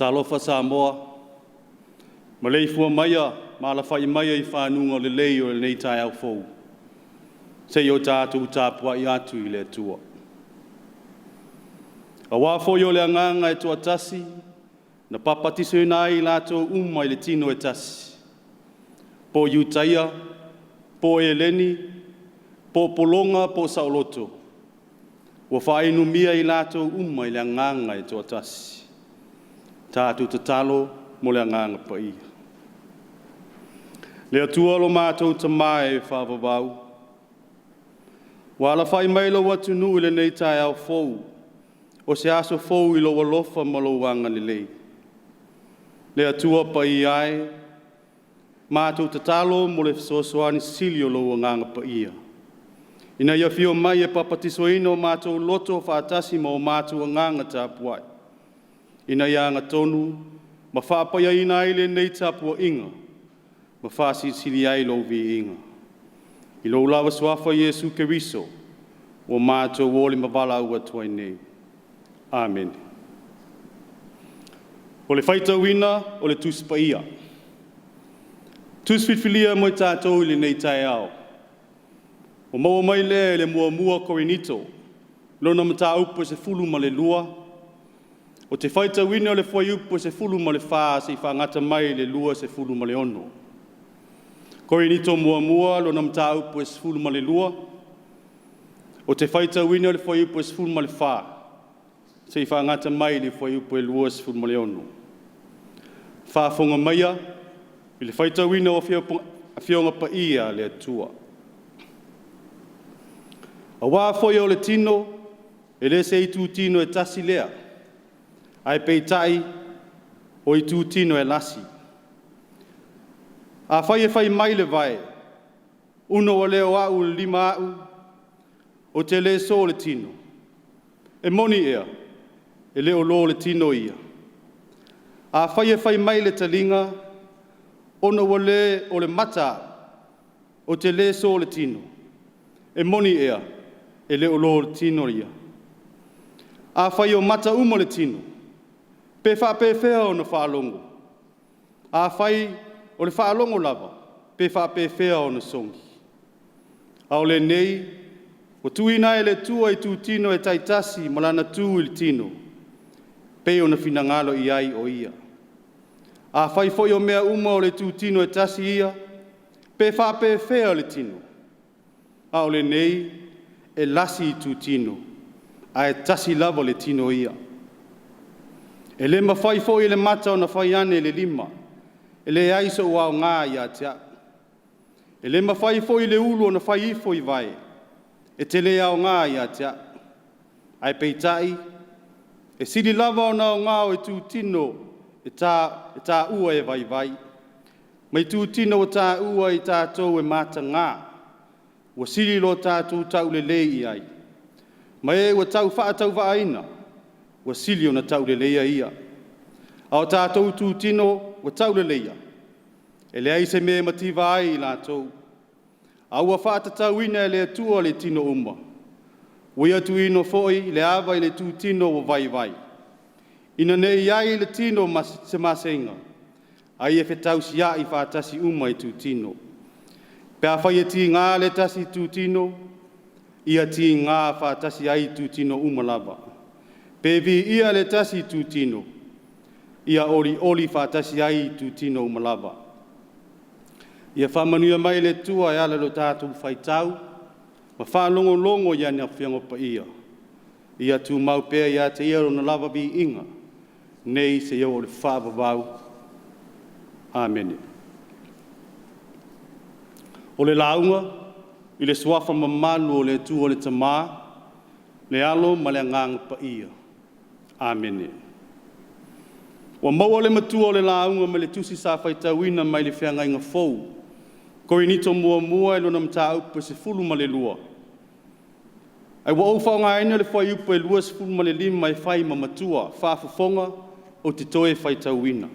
Talofa Samoa, malei fua maia, malawhai maia I whanunga le lei o le nei Taeao FOU. Se o tātou Tapuaiga atu I le atua. A wafo I o le anganga e tua tasi, na papatiso I nai lātou I le tino e tasi. Po Iutaia, po Eleni, po Polonga, po Sauloto. Wa whainu mia I lātou I le anganga e tua tasi. Tātou tatalo mo le anganga pa ia. Le atua lo mātou tamae whāwawau. Wala whai mailo watu nui le nei Taeao FOU, o se aso FOU I lo walofa ma lo wanga le lei. Le atua pa iai, mātou tatalo mo le fisosoani silio lo wanganga pa ia. Ina ia fio mai e papatisoino mātou loto whaatasi mo mātou wanganga Tapuai. Ina ia ngā tonu, ma whāpaya ina ile nei Tapuaiga, ma whāsisiri ai lo vi inga. I lo lawa suafa Yesu Keriso, o mātou wole mawala ua tuai nei. Amen. O le whaita wina, o le tuspaia. Tusfitfilia mo I tātou I le nei Taeao. O maua mai le mua korinito, lona mata upo se fulu ma le lua, o te whaita wina o le whai upo se fulu ma le whaa se I whangata mai le lua se fulu ma le ono. Korinito mua lo nam tā upo se fulu ma le lua. O te whaita wina o le whai upo se fulu ma le whaa se I whangata mai le whai upo e lua se fulu ma le ono. Whaafonga maia I le whaita wina o whionga pa ia le atua. A wā whoi o le tino e le se I tū tino e tasi lea. Ai peitai o I tū tino e lasi. A whai mai le vai, uno o leo au le lima au, o te le so le tino. E moni ea, e leo lo le tino ia. A whai mai le talinga, ono o le mata, o te le so le tino. E moni ea, e leo lo le tino ia. A whai o mata umo le tino. Pe whea o na whaalongo. A whai o le whaalongo lava, pe whea o na songi. A o le nei, o tuina e le tua I tū tino e taitasi malana tū I le tino. Pe o na finangalo I ai o ia. A whai foi o mea uma o le tū tino e tasi ia, pe whea o le tino. A o le nei, e lasi I tū tino, a e tasi lava le tino ia. E le mawhai foi le mata o na whai ane le lima, e le aiso o au ngā ia tea. E le mawhai foi le ulu o na whai ifo I vai, e te le au ngā ia tea. Ai peitai, e siri lava o na o ngā o tū tino e tā ua e vai. Mai tū tino o tā ua I tātou e mata ngā, ua siri lo tātou tau le lei ai. Mai e ua tau whaatau waaina, ua sili o na tau le leia ia. A o tātou tū tino, ua tau le leia. E le ai se me mativa ai I lātou. A ua whaatatau ina e le atua le tino uma. Ua atu ino foi le awa I le tū tino o vai. Ina ne iai le tino se masenga. Ai e whetau si a I whaatasi uma I tū tino. Pea whai e ti ngā le tasi tū tino, ia ti ngā whaatasi ai tū tino uma lava. Pevi ia le tasi tū tino, ia oli whaatasi ai tū tino uma lava. Ia whamanuia mai le tua e ala lo tātou whaitau, ma whalongo ia ni a whiango pa ia. Ia tū mau pēr ia te ia na lava bi inga, nei se iau o le whaavavau. Amen. O le launga, I le suafa mamalu o le tū o le tamā, le alo ma le ngang pa ia. Amen. Wa maua le matua o le launga ma le tusi sa faitauina mai le whiangainga FOU. Korinito mua e lona mta upa se fulu ma le lua. Ai wa ufa ngā ina le whai upa e lua se fulu ma le lima mai whai ma matua, whaafafonga o te toe faitauina.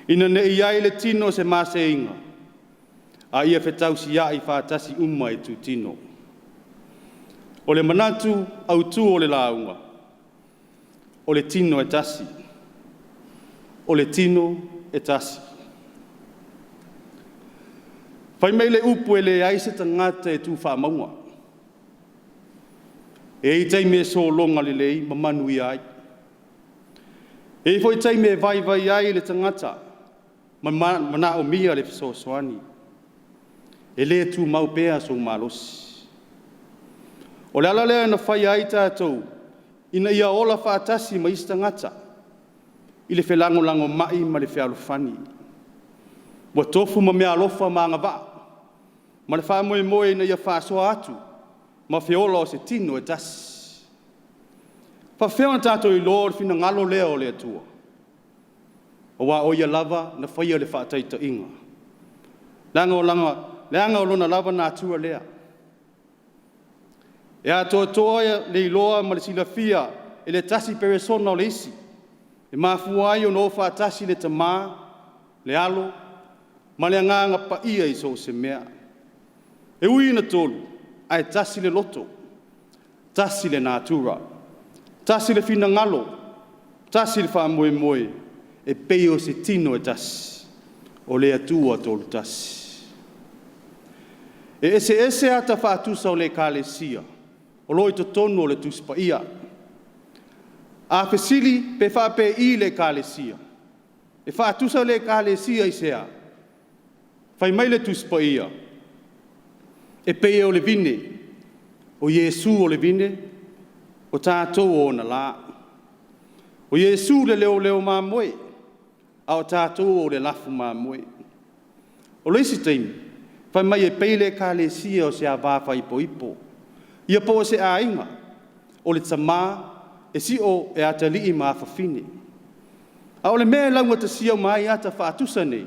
Ina ne iai le tino se mase inga. A ia whetau si ai whaatasi umma e tu tino. O le manatu au tu o le launga. O le tino e tasi. O le tino e tasi. Whai mei le upu e le aise tangata e tu wha maunga. E i teime so longa le lei mamanu i ai. E i fwoi teime vai vai ai le tangata. Mana o mia le fiso soani. E le tu mau pea so malosi. O le ala lea na whai ai tātou. Ina ia ola whaatasi ma isi tangata. I le whelango lango mai ma le whealofani. Wa tofu ma mea alofa ma ngava. Ma le wha moe moe na ia whaasoa atu. Ma whiola o se tino e tasi. Wha whiona tātou i lor fina ngalo lea o le atua. O wa o ia lava na whaia le whaataita inga. Leanga o lona lava na atua lea. E atoa toa le iloa ma le silafia e le tasi peresona o le isi. E mafua ai o no whaatasi le tamā, le alo, ma le anganga pa ia i so se mea. E ui na tolu, ai tasi le loto, tasi le natura, tasi le fina ngalo, tasi le wha moe moe, e peo se tino e tasi, o le atua tolu tasi. E ese ata whaatusa o le kāle sia, o loi to tonu o le tuspa ia. A fesili pe whape i le kāle sia, e whaatusa o le kāle sia i sea, whai mai le tuspa ia, e peo o le VINI, o Iesu o le VINI, o tātou o na la. O Iesu le leo mā moe, a o tātou o le lafu mā moe. O le isi teimi, whai mai e pei le kāle sia o se a vāwha ipo. Ia po se a inga, o le tamā, e si o e atali i mā whawhine. A o le mea launga ta siau mai ata whaatusa nei,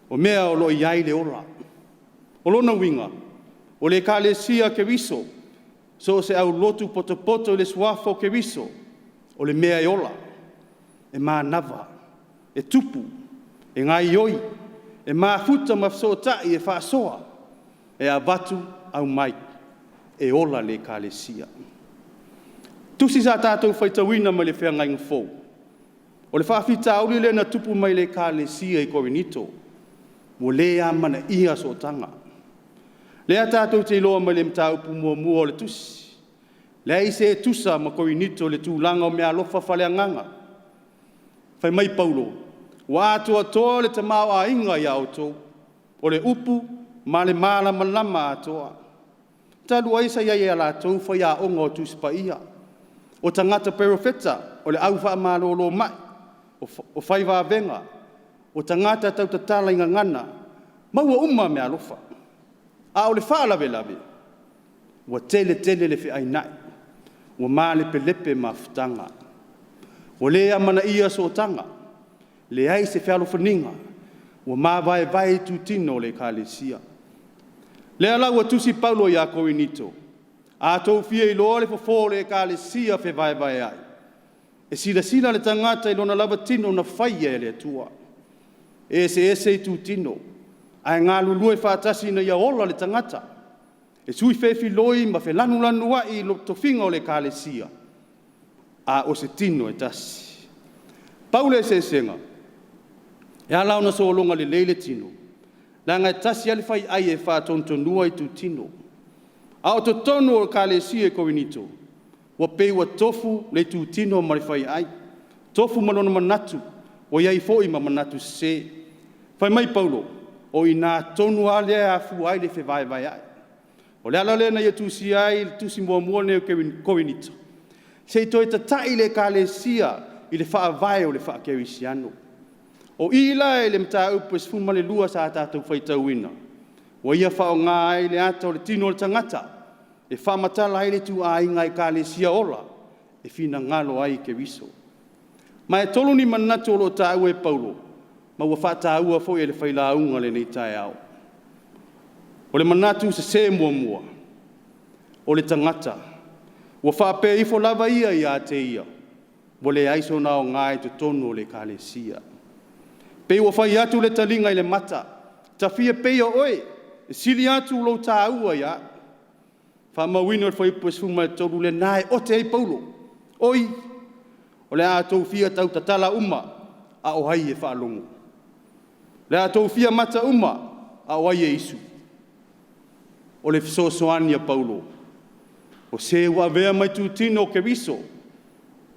o mea o lo iai le ora. O lona winga, o le kāle sia ke wiso, so se au lotu poto le suafo ke wiso, o le mea e ola, e mā nava, e tupu, e ngai oi, e mā futa mafsotai e whaasoa, e a batu au mai, e ola le kāle sia. Tusi sa tātou whaitawina mai le whiangainga FOU. O le whaafita auli le na tupu mai le kāle sia i Korinito, mo le a mana ia so tanga. Lea tātou te iloa mai le mta upu mua o le tusi. Lea i se tusa ma Korinito le tūlanga o mea lofa whaleanganga. Whai mai Paulo, wa atua toa le tamau a inga i auto, o le upu ma le mala malama atoa. Talu aisa iai a la tau whai a onga o tuspa ia. O tangata perofeta, o le au wha malolo mai, o whai wā venga, o tangata tau tatala inga ngana, maua umma mea lofa. A o le wha lawe, wa tele le whi ainai, wa mā lepe mafutanga. O le amana ia so tanga, le ai se whialo whaninga, wa mā vai tu tino le kāle sia. Le ala ua tusi Paulo i a Korinito, a tau fia i loa le fofo le kāle sia whi vai ai. E sila le tangata i lona lava tino na whaia e le atua. E se i tu tino, ai ngā lulue whaatasi na ia ola le tangata. E sui whewhi loi ma whe lanu ai i lo tofinga o le kāle sia. A o se tino e tasi. Paulo e se senga. E ala ona so longa le leile tino. Na ngai tasi ali whai ai e whaatontonua i tu tino. A o to tonu o kāle sia e Korinito. Wa pei wa tofu le tu tino ma le whai ai. Tofu malona manatu. O iai foi ma manatu se. Whai mai Paulo. O i nā tonu a lea a fu ai le whi vai ai. O le ala lea na ia tusi ai, tusi mua ne o Korinito. Se i toi tatai le kāle sia i le wha vai o le wha kerisiano. O i la e le mta upu es fuma le lua sa tātou whaitauina. O ia wha o ngā ai le ata o le tino le tangata. E wha matala ai le tu a inga i kāle sia ola. E fina ngalo ai ke wiso. Ma e tolu ni manatu o lo Taeao e Paulo. Ma ua whātāua fo e le whailaunga le nei Taeao. O le manatu se mua. O le tangata. Ua whāpea ifo lava ia te ia. Wa le aiso na o ngai te tonu o le kalesia. Pe ua whai atu le talinga i le mata. Ta fia pe o oe. E sili atu lo Taeao ia. Whamawino le whaipuesuma le tolu le nae o te ei Paulo. Oi. O le atou fia tau tatala uma. A o hai e whaalongo. Le atou fia mata uma. A o hai e isu. O le fisosoania Paulo. O se ua vea mai tutino ke viso.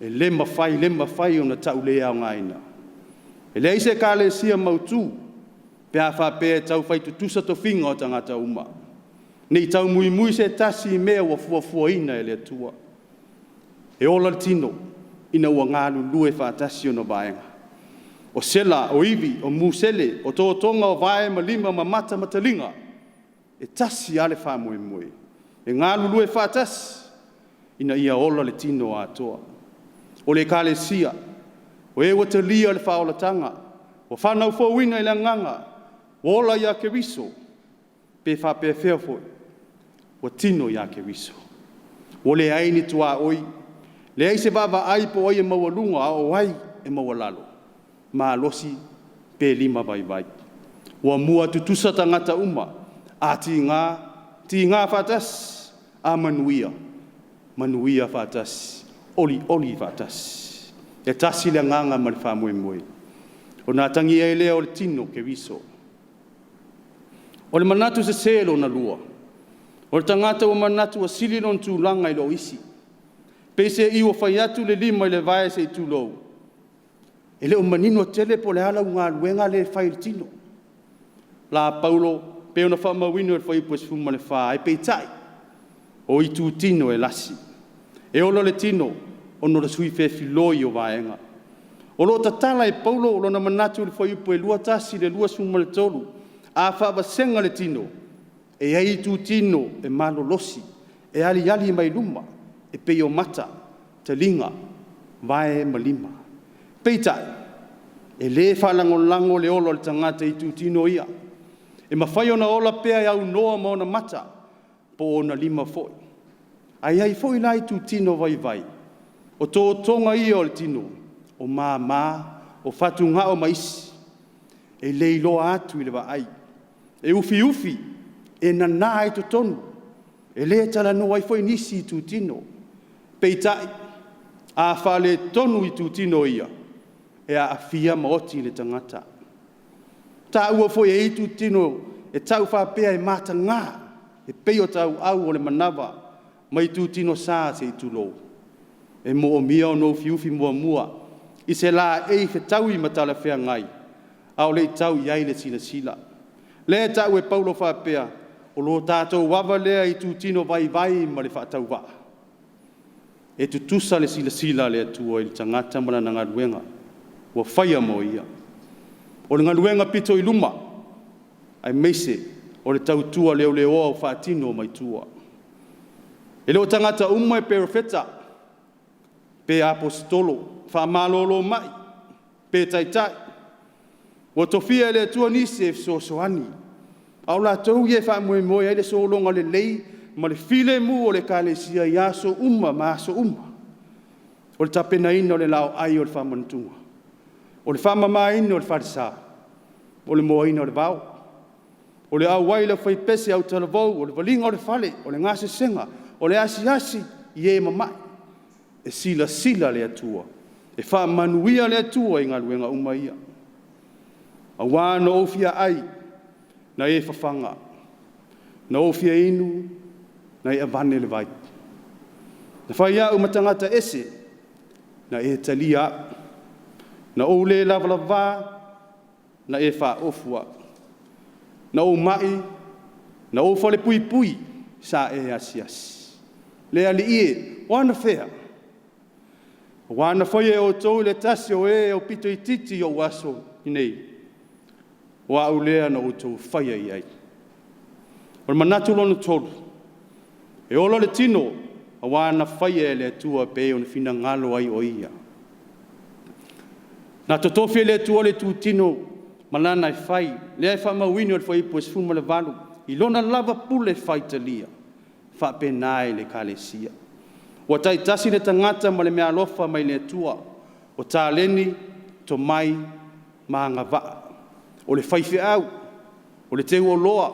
E lema fai o na tau lea o ngaina. E le ise ka le sia mautu. Pe a whapea tau fai tutusa to finga o tangata uma. Nei tau mui se tasi mea wa fuafua ina e le atua. E ola tino. Ina ua ngalu lue whaatasi o no vaenga. O sela, o iwi, o musele, o tōtonga o vae ma lima ma mata matalinga. E tasi ale whamoe. E ngalu lue whaatasi. Ina ia ola le tino a toa. O le kalesia. O e wata lia le whaolatanga. O whanau fōwina i le nganga. O ola ia ke viso. Pe whapea wheafoi. O tino ia ke viso. O le aini tua oi. Le ai se baba ai po oi e mawalunga a o ai e mawalalo. Ma losi pe lima vai. O mua tutusa tangata uma. A ti ngā whatas. A manuia. Manuia whatas. Oli whatas. E tasi le nganga ma le whamoe. O nā tangi e lea o le tino ke viso. O le manatu se selo na lua. O le tangata o manatu a sili non tūlanga i lo isi. Pese i o whai atu le lima i le vae se i tūlou. E le o manino tele po le ala unga luenga le whai le tino. La Paulo, pe ona whamawino e whai pues fuma le wha, e peitai. O i tū tino e lasi. E olo le tino, ono le sui fe filoi o vaenga. O lo tatala e Paulo, o lo na manatu le whai upo e lua tasi le lua suma le tolu. A whawa senga le tino. E ai tū tino e malo losi. E ali mai luma. E peo mata, te linga, vae malima. Peitai, e le whalango le olo le tangata i tūtino ia. E mawhai ona ola pea i au noa ma ona mata, po ona lima foi. Ai foi lai tūtino vai. O tō tonga ia o le tino, o mā, o whatunga o maisi. E leiloa atu i le ai. E ufi, e nana ai to tonu. E le tala no ai foi nisi i tūtino. Peitai, a whale tonu i tūtino ia, e a awhia maoti le tangata. Tā ua foi e i tūtino, e tau whapea e mata ngā, e peo tau au o le manawa, mai tūtino sā se i tūlou. E mo o mia o no fiufi mua, i se la e fe tau i matala whea ngai, au le tau i aile sila. Le tau e Paulo whapea, o lo tātou wawa lea i tūtino vai ma le whaatau waa. E tutusa le sila le atua i le tangata mana na ngaruenga. Ua whaia mo ia. O le ngaruenga pito i luma. Ai meise o le tautua leo o whaatino mai tua. E leo tangata uma e perofeta. Pe apostolo. Whaamalolo mai. Pe taitai. Ua tofia le atua nisi e soani. Au la tau ye whaamoe ai le solonga le lei. Ma le file mu o le kalesia i aso uma. O le tapena ina o le lao ai o le whamantunga. O le whamama ina o le wharisa. O le moa ina o le vau. O le au waila whai pese au talavou. O le valinga o le whale. O le ngase senga. O le asi i e mamai. E sila le atua. E whamanuia le atua i ngā luenga uma ia. A wāna ofia ai. Na e whawhanga. Na ofia inu. Na e avane le vai. Na whai au matangata ese, na e talia, na o le lava, na e wha ofua, na o mai, na o whale pui, sa e asiasi. Le ali ie, wana whea. Wana whai e o tau le tasi o e o pito i titi o waso i nei. Wa au lea na o tau whai ai ai. O le manatu lona tolu. E ola le tino, a wana whai e le atua pe o na fina ngalo ai o ia. Na totofi le tua le tutino malana fai le fa mawini o foi pois fu le valu I lona lava pule fai talia fa penai le kalesia wa tai tasi le tangata ma le mea alofa mai le tua o taleni to mai maangava o le fai feau o le teu o loa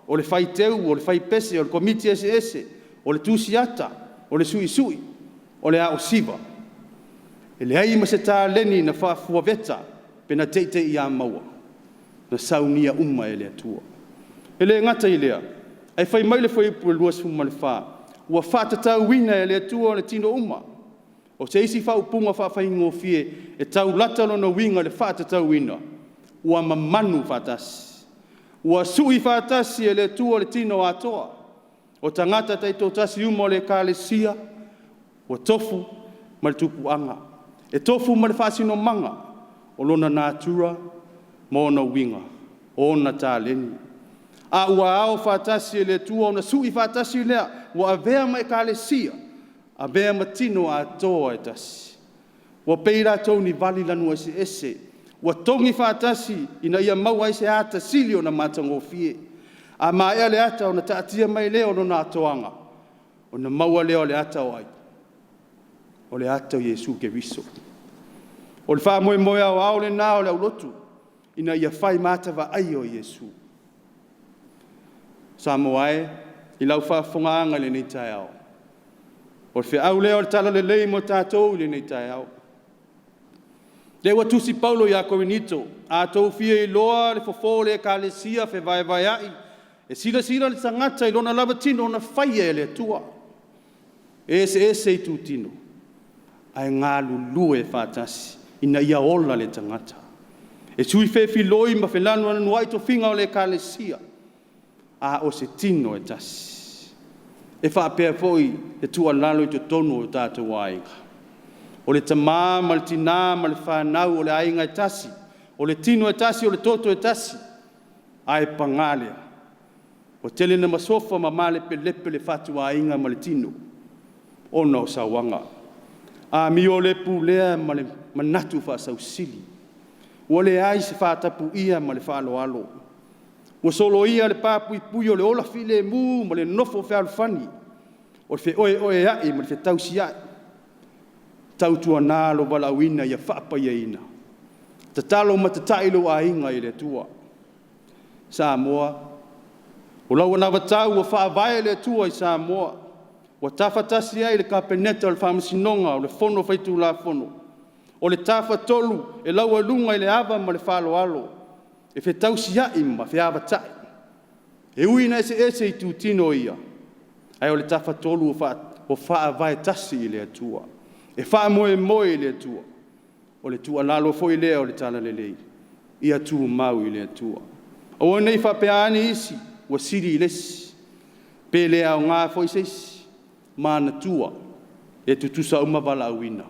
o le fai teu o le fai pese o le komiti ese o le tusiata o le sui o le ao siva e le ai ma se taleni na fa fuaveta pena teite ia maua na saunia umma e le atua e le ngata I lea ai fai mai le fai pu luas fu mal fa ua fa tatau wina e le atua le tino umma o se isi fa upunga fa fai ngofie e tau lata lona winga le fa tatau wina ua mamanu fatasi ua sui fatasi e le atua le tino atoa o tangata taito tasi uma le kalesia ua tofu ma le tupuanga e tofu ma le fasino manga o lona natura mo na winga o na taleni a ua ao fatasi le tua ona sui fatasi lea ua avea ma e kalesia avea ma tino atoa e tasi ua peira tau ni vali lanu ese ua tongi fatasi ina ia maua ese ata sili ona matangofie a maea le ata ona taatia mai leo ona atoanga ona maua leo le ata o ai o le ata o Yesu Keriso o le wha moe au le nao le aulotu ina ia whai matava ai o Yesu Samoa I lau whaafongaanga le nei Taeao o le whiau leo le tala le lei mo tātou le nei Taeao le ua tusi Paulo ia Korinito a tau fia I loa le fofo le kalesia fe vai ai e sila le tangata I lona lava tino na whaia e le atua ese I tu tino ai ngā lulue whātasi ina ia ola le tangata e sui fefi loi ma whelanu anu ai to finga o le kalesia a o se tino e tasi e whaapea foi e tua lalo I to tonu o Tapuaiga o le tamā ma le tina ma le whanau o le ainga e tasi o le tino e tasi o le toto e tasi ai pangalea o tele na masofa ma male pelepe le fatua ainga ma le tino o no sawanga a mi o le pulea ma le manatu fa sausili o le ai se fatapu ia ma le faloalo o solo ia le papui pui o le ola file mu ma le nofo fe alfani o fe oe ai ma le fe tausi ai tau tua nā lo wala wina ia whaapa ia ina tatalo ma tatailo a inga I le tua Samoa o lau ana watau o whaavae le tua I Samoa o tawhatasi ai le kapeneta o le whamasinonga o le fono whaitu la fono o le tafa tolu e lau alunga I le ava ma le whaloalo e fe tausi ai ma fe avatai e uina ese I tu tino ia ai o le tafa tolu o whaavae tasi I le atua e wha moe I le atua o le tua lalo foi lea o le tala lelei I atua mau I le atua o nei whapeani isi wa siri lesi pe lea o ngā foi seisi mana tua e tutusa uma wala awina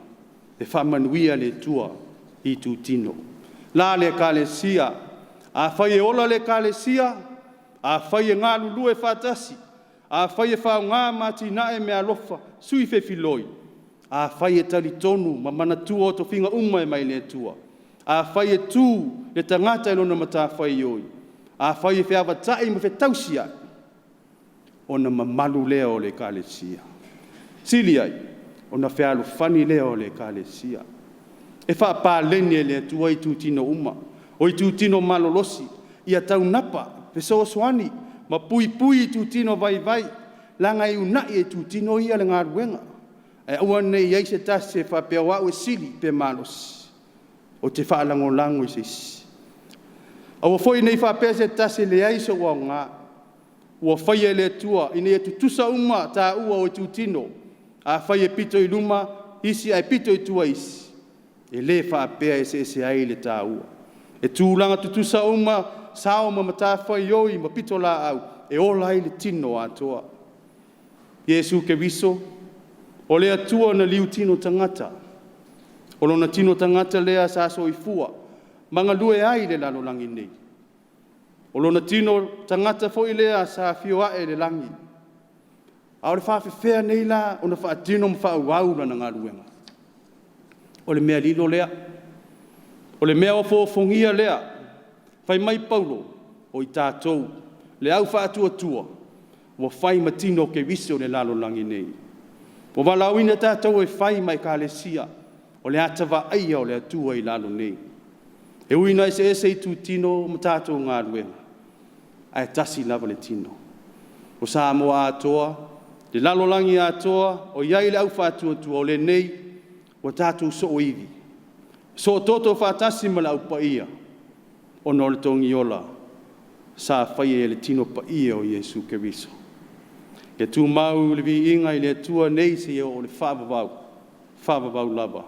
e whamanuia le tua I tu tino la le kalesia a whai e ola le kalesia a whai e ngā lulu e whatasi a whai e whao ngā mati nae mea lofa sui whewhiloi a whai e tali tonu ma mana tua o to whinga uma e mai le tua a whai e tū le tangata e lona mata whai oi a whai e whiawa tai ma whetausia o na mamalu leo le kalesia sili ai o na whialu whani leo le kalesia e wha pāleni e le tua I tu tino uma o I tu tino malolosi ia tau napa pe soaswani ma pui I tu tino vai langa I unai e tu tino ia le ngā ruenga e ua nei ai se tasi e whapea wau e sili pe malos o te whaalangolango I seisi aua foi nei whapea se tasi le ai so wau ngā ua whai e le tua I nei tutusa uma ta ua o tu tino a whai e pito I luma isi ai pito I tua isi e le whapea e se ai le ta ua e tūlanga tutusa uma sao ma mata whai oi ma pito la au e ola I le tino atoa Yesu Keriso o lea tua na liu tino tangata o lona tino tangata lea sa so I fua manga lue ai le lalo langi nei o lona tino tangata fo I lea sa fio ae le langi a le whawhewhea nei la o na whaatino ma whaauau na ngā ruenga o le mea lilo lea O le mea o fofongia lea, fai mai Paulo o i tātou, le au whātua, wa fai matino ke vise o le lalo langi nei. O walauina tātou e fai mai ka le sia, o le atawa aia o le atua i lalo nei. E uina e se i tu tino ma tātou ngā ruenga, ai tasi lava le tino. O Samoa atoa, le lalo langi atoa, o iai le au whātua o le nei, o tātou so o iwi. So toto whātasi ma lau pa ia, o no le tongi ola, sa whai e le tino pa ia o Yesu Keriso. Ke tu mau le vi inga i le tua nei se o le whāwawau lava.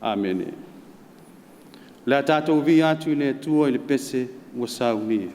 Amen. Le tātou vi atu le tua i le pese ua sau nia.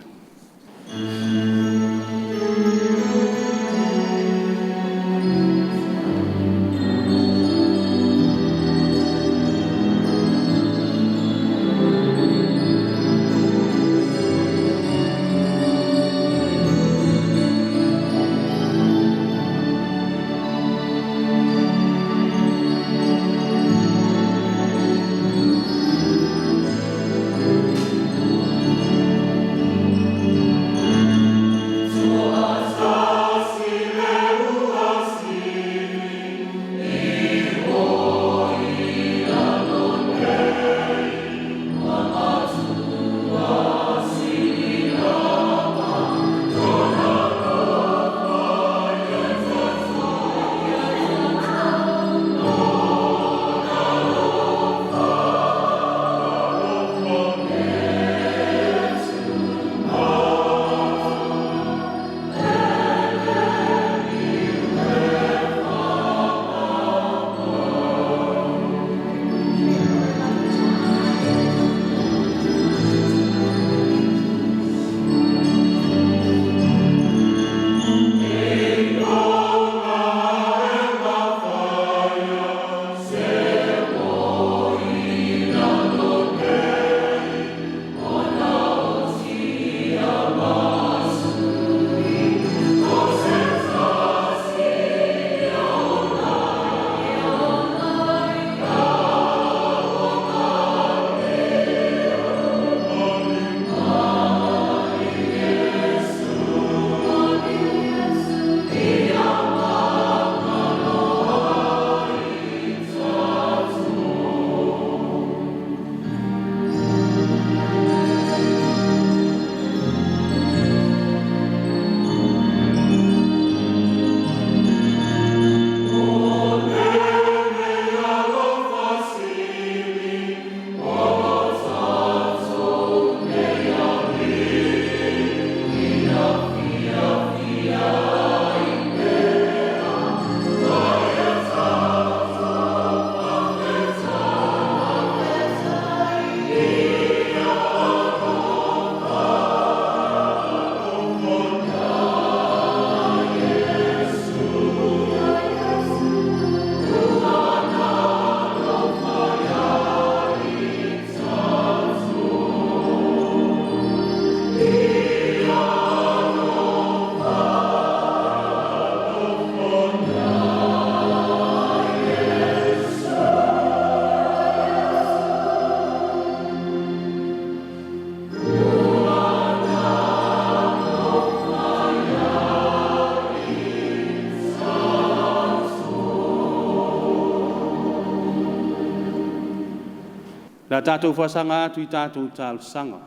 La tātou whasanga atu I tātou tālu sanga.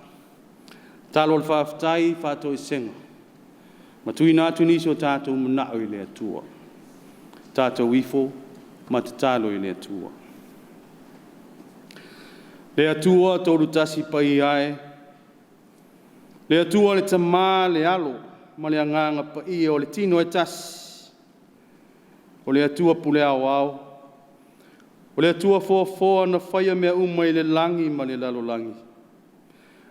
Tālo le whawhtai, whātou I senga. Matui nātu nisi o tātou manao I le atua. Tātou ifo, matatalo I le atua. Le atua tolu tasi pai ae. Le atua le tamā le alo, ma le anganga pai o le tino e tasi. O le atua pule au au. O le atua foa na whaia mea umai le langi ma le lalo langi.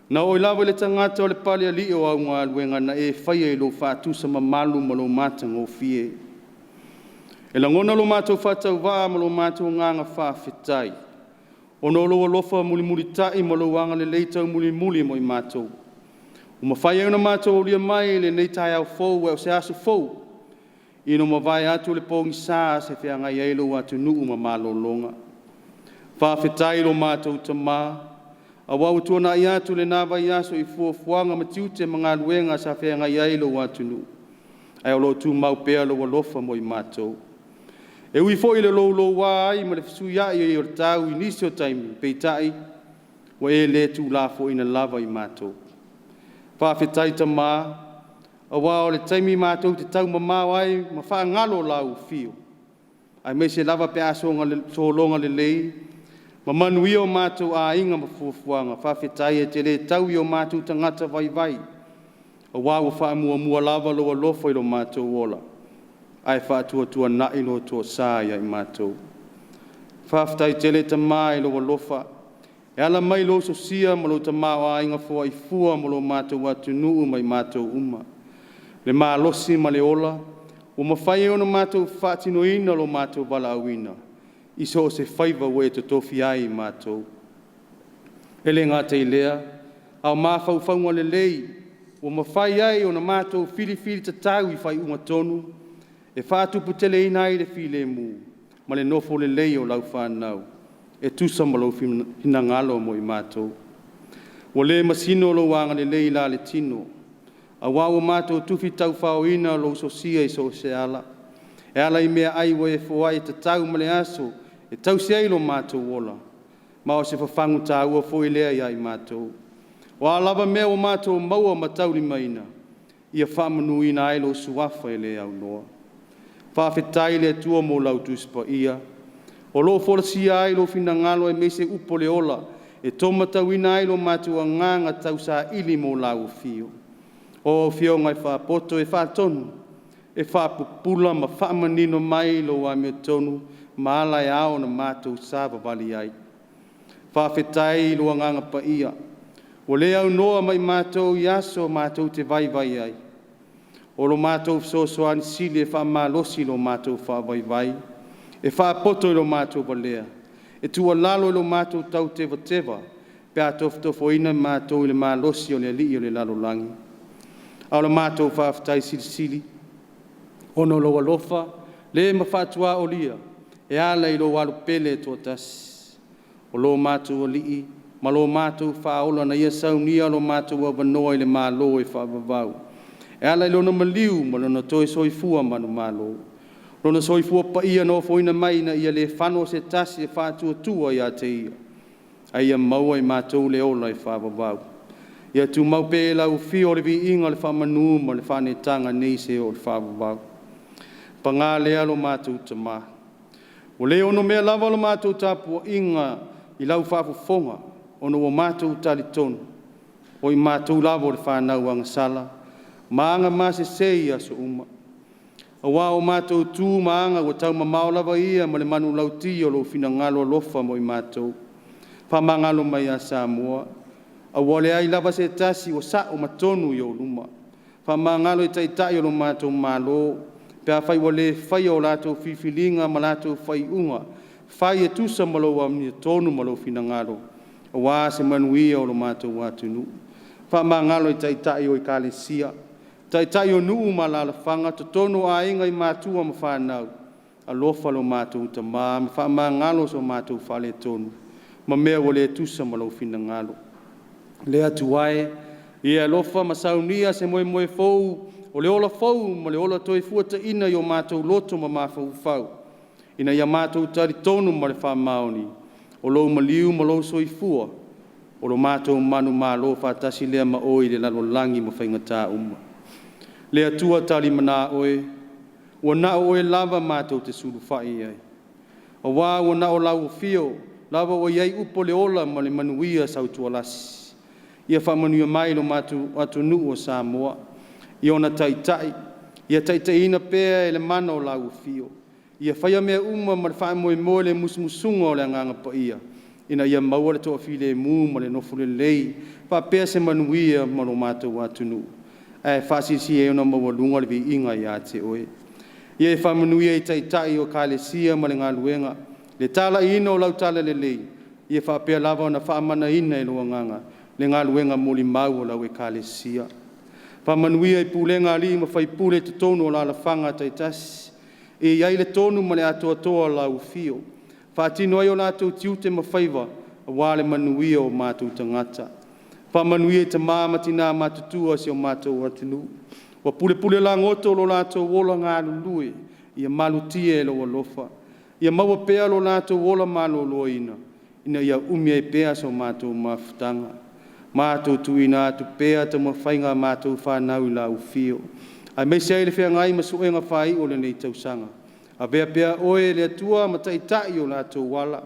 Na o ilawa le tangata o le pali ali o au ngā luenga na e whaia I lo whātusa ma malu ma lo mātanga o fie. E la ngona lo mātou whātau wā ma lo mātou nganga whāwhetai. O no lo alofa muli tai ma lo wanga le leitau muli mo I mātou. O ma whaia una mātou o lia mai le nei Taeao FOU e o se asu FOU. Ino ma vai atu le pongi sā se whianga I eilo atu nuu ma malo longa. Whawhetai lo mātou tamā, A wau tuana ia tu le nava ia so I fuafuanga matiute mga luenga sa whenga iai lo watunu. Ai o lo tu mau pea lo walofa mo I mātou. E ui fo I le lo wā ai ma le fisu ia I o tau I nisi o taimi peitai wa e le tu la fo ina lava I mātou. Whawhetai ta mā, a wā o le taimi mātou te tau mamau ai ma wha ngalo lau fio. Ai me se lava pe aso longa le lei, ma manui o mātou a inga ma fuafuanga, whawhetai e te le tau I o mātou tangata vai vai. A wā o wha mua lava lo alofa I lo mātou ola. Ai whaatua nai lo tua sāia I mātou. Whawhetai te le ta mai lo alofa, e ala mai lo so sia ma lo ta mao a inga fua I fua ma lo mātou atu nuu mai mātou uma. Le maa losi ma le ola, o mawhai ona mātou whaatino ina lo mātou wala awina. Iso o se whaiva we te tofi ai mātou. Ele ngā te lea, au mawhau whaunga le lei, o mawhai ai ona mātou whiri ta tau I whai unga tonu, e whaatupu tele ina ai le while mu, ma le nofo le lei o lau whanau, e tusa ma lo hina ngalo mo I mātou. O le masino lo wanga le lei la le tino, a wau mātou tufi tau whaoina lo sosia I so se ala. E ala I mea ai wa e fwai te tau male aso, e tau se ai lo mātou wola. Ma o se whawhangu tā ua fwoi lea ia I mātou. O a lava mea o mātou maua matau li maina, ia whamanu ina ai lo suafa e lea au noa. Whawhetai lea tua mo lau tuspa ia. O lo whorasi ai lo fina ngalo e mese upo le ola, e tomatau ina ai lo mātou a nganga tau sa ili mo lau fio. O fio ngai whapoto e whaatonu, e whaapupula ma whaamanino mai lo wa me tonu, ma ala e ao na mātou sāwa wali ai. Whawhetai lo nganga pa ia. O le au noa mai mātou I aso mātou te vai ai. O lo mātou soani sili e whaamalosi lo mātou whaavai. E whaapoto lo mātou walea. E tua lalo lo mātou tau tewa, pe a tofo ina mātou I le malosi o le li o le lalo langi. Au le mātou whawhetai sili, ono lo alofa, le mawhatua o lia, e ala I lo walu pele tua tasi. O lo mātou o lii, ma lo mātou whaola na ia saunia lo mātou a wanoa I le mālo e whaavavau. E ala I lo na maliu, ma lo na toi soifua manu mālo. Lo na soifua pa ia no foina mai na ia le whano se tasi e whaatua tua ia te ia. A ia maua I mātou le ola e whaavavau. Ia tu mau pe lau fio le vi inga le whamanu ma le whanetanga nei se o le whavavau. Pa ngā lea lo mātou ta mā. O le ono mea lava lo mātou tāpua inga I lau whafufonga, ono o mātou tali tonu. O I mātou lava o le whanau anga sala, maanga māse seia so uma. A wā o mātou tū maanga o tau mamau lava ia ma le manu lauti o lo fina ngalo lofa mo I mātou. Whamangalo mai a Samoa. A wale ai lava se tasi o sa o matonu I o luma. Whamangalo I taitai o lo mātou mālo. Pea whai wale whai o lātou whiwhilinga ma lātou whai unga. Whai e tusa malo wa mi tonu malo finangalo. A wā se manuia o lo mātou wātunu. Whamangalo I taitai o I kālesia. Taitai o nuu ma lalawhanga. Totono a inga I mātua ma whanau. A lofa lo mātou ta mā. Whamangalo so mātou whale tonu. Ma mea wale tusa malo finangalo. Lea tuae, ia lofa masaunia se moe FOU, o le ola FOU, ma le ola toi fuata ina I o mātou loto ma mawhau whau. Ina ia mātou tari tonu ma le whamaoni, o lo maliu ma lo soifua, o lo mātou manu ma lo whatasi lea ma oi le lalo langi ma whaingatā uma. Lea tua tali mana oe, ua na oe lava mātou te suru whai ai. O wā ua na o lau fio, lava o iai upo le ola ma le manuia sau tualasi. Ia whamanuia mai lo mātou atu nuu o Samoa. Ia ona taitai. Ia taitai ina pēa e le mana o lau fio. Ia whaia mea uma ma le whaimoe le musmusunga o le anganga pa ia. Ina ia maua le toa file mu ma le nofu le lei. Wha pēa se manuia ma lo mātou atu nuu. E whasisi e ona maua lunga le vi inga ia te oe. Ia e whamanuia I taitai o kālesia ma le ngā luenga. Le tala ina o lau tala le lei. Ia wha pēa lava ona whaamana ina e lo anganga. Le ngā luenga moli mau o lau e kālesia. Whamanuia I pūlenga li ma whai pūle te tonu o la whanga taitasi. E iai le tonu ma le atoa lau fio. Whaatino ai o lātou tiute ma whaiva, wale manuia o mātou tangata. Whamanuia te māma tina mātutua si o mātou atinu. Wa pule la ngoto lo lātou wola ngā lului, ia malutia e lo walofa. Ia maua pea lo lātou wola malo loina, ina ia umia e pea so mātou mafutanga. Mātou tuina atu pea te mawhainga mātou whanau I la ufio. Ai mei sei le whea ngai masuenga whai o le nei tausanga. A bea pea oe le atua mataitai o lātou wala.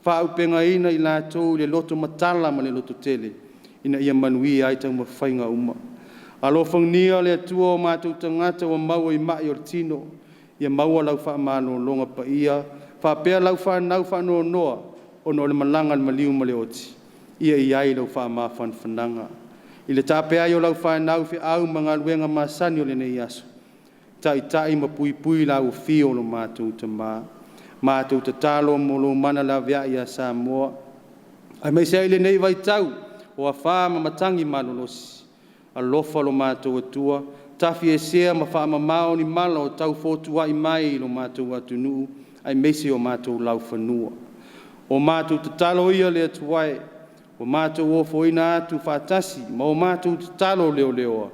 Whaupenga ina I lātou le loto matala ma le loto tele. Ina ia manui ai tau mawhainga uma. Alo whangnia le atua o mātou tangata wa maua I mai o tino. Ia maua lau whaamano longa pa ia. Whapea lau whanau whanoa noa. Ono le malanga le maliu ma le oti. Ia iai lau whaamafan whananga. I le tāpea I o lau whanau whi au mga luenga masani o le nei aso. Tai ma pui lau fio lo mātou te mā. Mātou te talo mo lo mana la via I a Samoa. Ai mai sei le nei vai tau. O a whaama matangi malolosi. A lofa lo mātou atua, tafi e sea ma whaama mao ni mala o tau fotua I mai lo mātou atunu, ai mesi o mātou lau whanua. O mātou te talo ia le atuai, o mātou o foina atu whātasi, ma o mātou te talo leo leoa.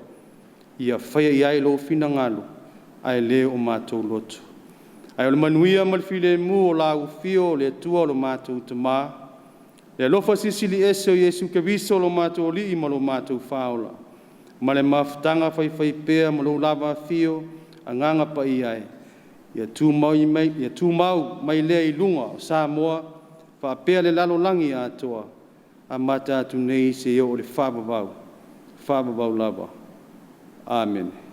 Ia whaia I ai lo fina ngalo, ai leo o mātou loto. Ai o le manuia malfile mu o lau fio le atua lo mātou te mā. Le lofa sisili ese o Yesu ke viso lo mātou li ma lo mātou whaola. Ma le mafutanga whai pea ma lo lava fio a nganga pa I ai. Ia tū mau mai lea I lunga o Samoa wha pea le lalo langi a toa a mata atu nei se o le whababau lava. Amen.